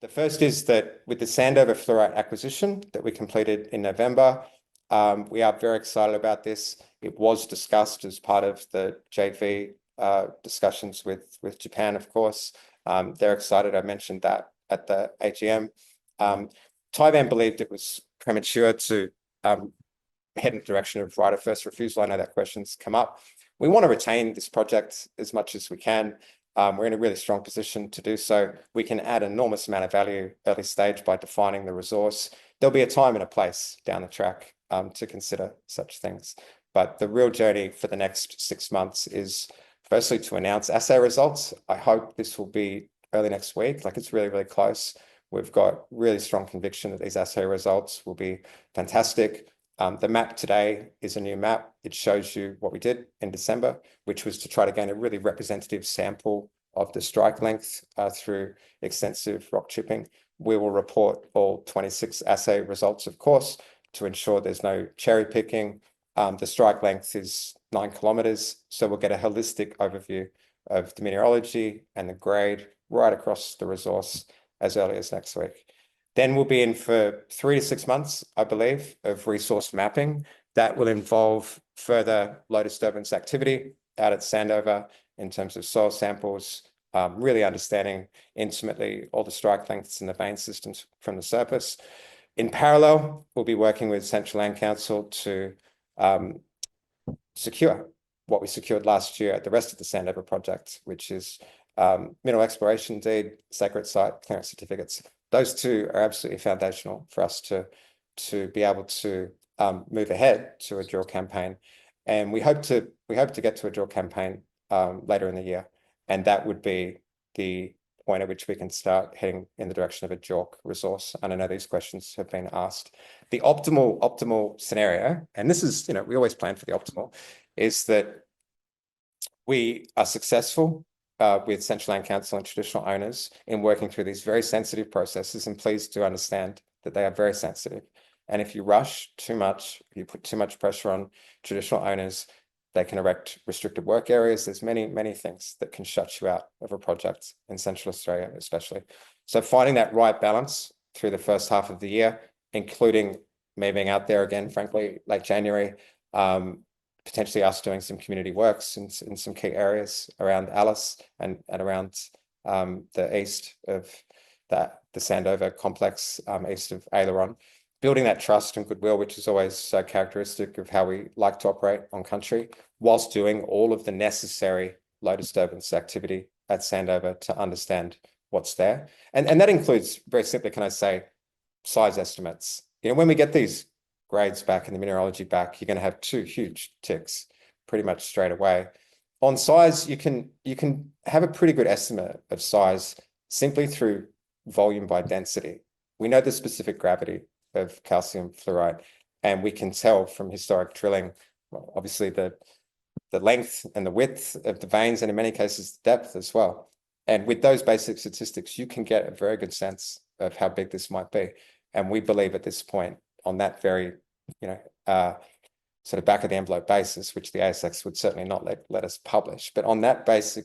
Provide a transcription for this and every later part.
The first is that with the Sandover Fluorite acquisition that we completed in November, we are very excited about this. It was discussed as part of the JV discussions with Japan, of course. They're excited. I mentioned that at the AGM. Tivan believed it was premature to head in the direction of right of first refusal. I know that question's come up. We want to retain this project as much as we can. We're in a really strong position to do so. We can add an enormous amount of value early stage by defining the resource. There'll be a time and a place down the track to consider such things. But the real journey for the next 6 months is firstly to announce assay results. I hope this will be early next week. Like, it's really, really close. We've got really strong conviction that these assay results will be fantastic. The map today is a new map. It shows you what we did in December, which was to try to gain a really representative sample of the strike length through extensive rock chipping. We will report all 26 assay results, of course, to ensure there's no cherry picking. The strike length is 9 kilometers, so we'll get a holistic overview of the mineralogy and the grade right across the resource as early as next week. Then we'll be in for 3 to 6 months, I believe, of resource mapping. That will involve further low disturbance activity out at Sandover in terms of soil samples, really understanding intimately all the strike lengths and the vein systems from the surface. In parallel, we'll be working with Central Land Council to secure what we secured last year at the rest of the Sandover project, which is mineral exploration deed, sacred site clearance certificates. Those two are absolutely foundational for us to be able to move ahead to a drill campaign, and we hope to get to a drill campaign later in the year, and that would be the point at which we can start heading in the direction of a JORC resource. And I know these questions have been asked. The optimal scenario, and this is, we always plan for the optimal, is that we are successful with Central Land Council and traditional owners in working through these very sensitive processes, and please do understand that they are very sensitive. And if you rush too much, if you put too much pressure on traditional owners, they can erect restricted work areas. There's many things that can shut you out of a project in Central Australia, especially. So finding that right balance through the first half of the year, including me being out there again, frankly, late January, potentially us doing some community works in some key areas around Alice and around the east of the Sandover complex, east of Aileron, building that trust and goodwill, which is always so characteristic of how we like to operate on country, whilst doing all of the necessary low disturbance activity at Sandover to understand what's there. And that includes, very simply, can I say, size estimates. When we get these grades back and the mineralogy back, you're going to have 2 huge ticks pretty much straight away. On size, you can have a pretty good estimate of size simply through volume by density. We know the specific gravity of calcium fluorite, and we can tell from historic drilling, well, obviously the length and the width of the veins, and in many cases the depth as well. And with those basic statistics, you can get a very good sense of how big this might be. And we believe at this point, on that very, sort of back of the envelope basis, which the ASX would certainly not let us publish, but on that basic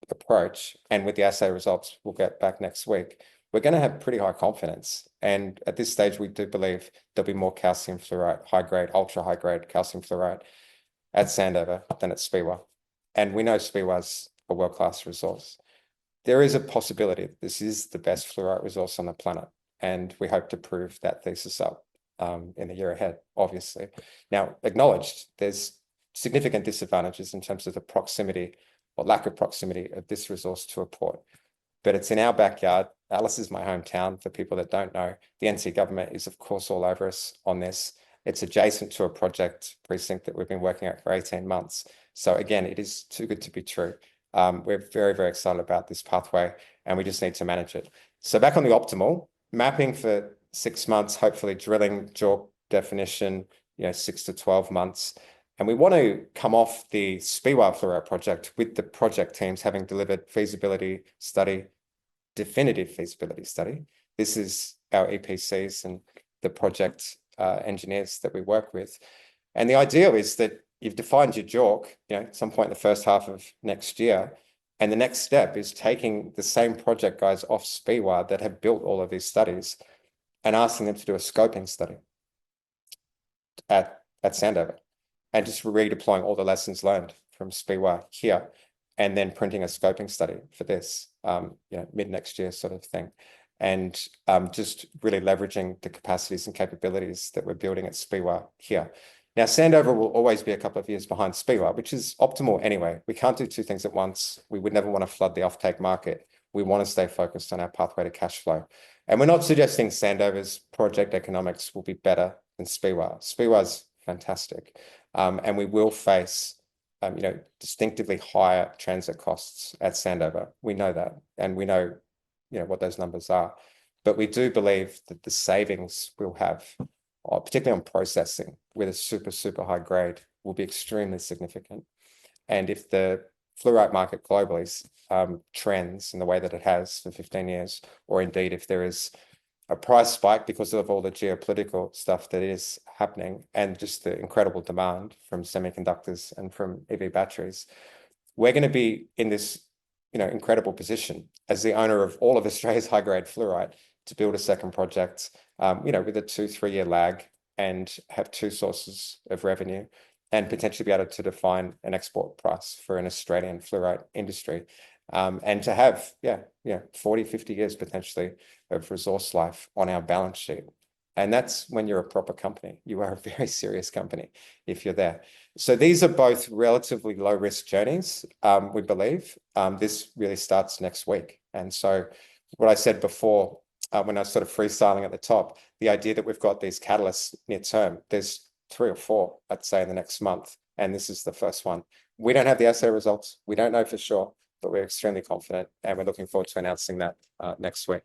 approach, and with the assay results we'll get back next week, we're going to have pretty high confidence. And at this stage, we do believe there'll be more calcium fluorite, high grade, ultra high grade calcium fluorite at Sandover than at Speewah. And we know Speewah's a world-class resource. There is a possibility that this is the best fluorite resource on the planet, and we hope to prove that thesis up in the year ahead, obviously. Now, acknowledged, there's significant disadvantages in terms of the proximity or lack of proximity of this resource to a port, but it's in our backyard. Alice is my hometown, for people that don't know. The NT government is, of course, all over us on this. It's adjacent to a project precinct that we've been working at for 18 months. So again, it is too good to be true. We're very, very excited about this pathway, and we just need to manage it. So back on the optimal, mapping for 6 months, hopefully drilling, JORC definition, 6 to 12 months. And we want to come off the Speewah Fluorite Project with the project teams having delivered feasibility study, definitive feasibility study. This is our EPCs and the project engineers that we work with. And the ideal is that you've defined your JORC, at some point in the first half of next year. And the next step is taking the same project guys off Speewah that have built all of these studies and asking them to do a scoping study at Sandover, and just redeploying all the lessons learned from Speewah here, and then printing a scoping study for this, mid next year sort of thing. And just really leveraging the capacities and capabilities that we're building at Speewah here. Now, Sandover will always be a couple of years behind Speewah, which is optimal anyway. We can't do two things at once. We would never want to flood the offtake market. We want to stay focused on our pathway to cash flow. And we're not suggesting Sandover's project economics will be better than Speewah. Speewah's fantastic. And we will face, distinctively higher transit costs at Sandover. We know that, and we know, what those numbers are. But we do believe that the savings we'll have, particularly on processing with a super, super high grade, will be extremely significant. And if the fluorite market globally trends in the way that it has for 15 years, or indeed if there is a price spike because of all the geopolitical stuff that is happening and just the incredible demand from semiconductors and from EV batteries, we're going to be in this, incredible position as the owner of all of Australia's high-grade fluorite to build a second project, with a 2-3 year lag, and have two sources of revenue, and potentially be able to define an export price for an Australian fluorite industry. And to have, 40, 50 years potentially of resource life on our balance sheet. And that's when you're a proper company. You are a very serious company if you're there. So these are both relatively low risk journeys, we believe. This really starts next week. And so what I said before, when I was sort of freestyling at the top, the idea that we've got these catalysts near term, there's 3 or 4, I'd say, in the next month. And this is the first one. We don't have the assay results. We don't know for sure, but we're extremely confident, and we're looking forward to announcing that next week.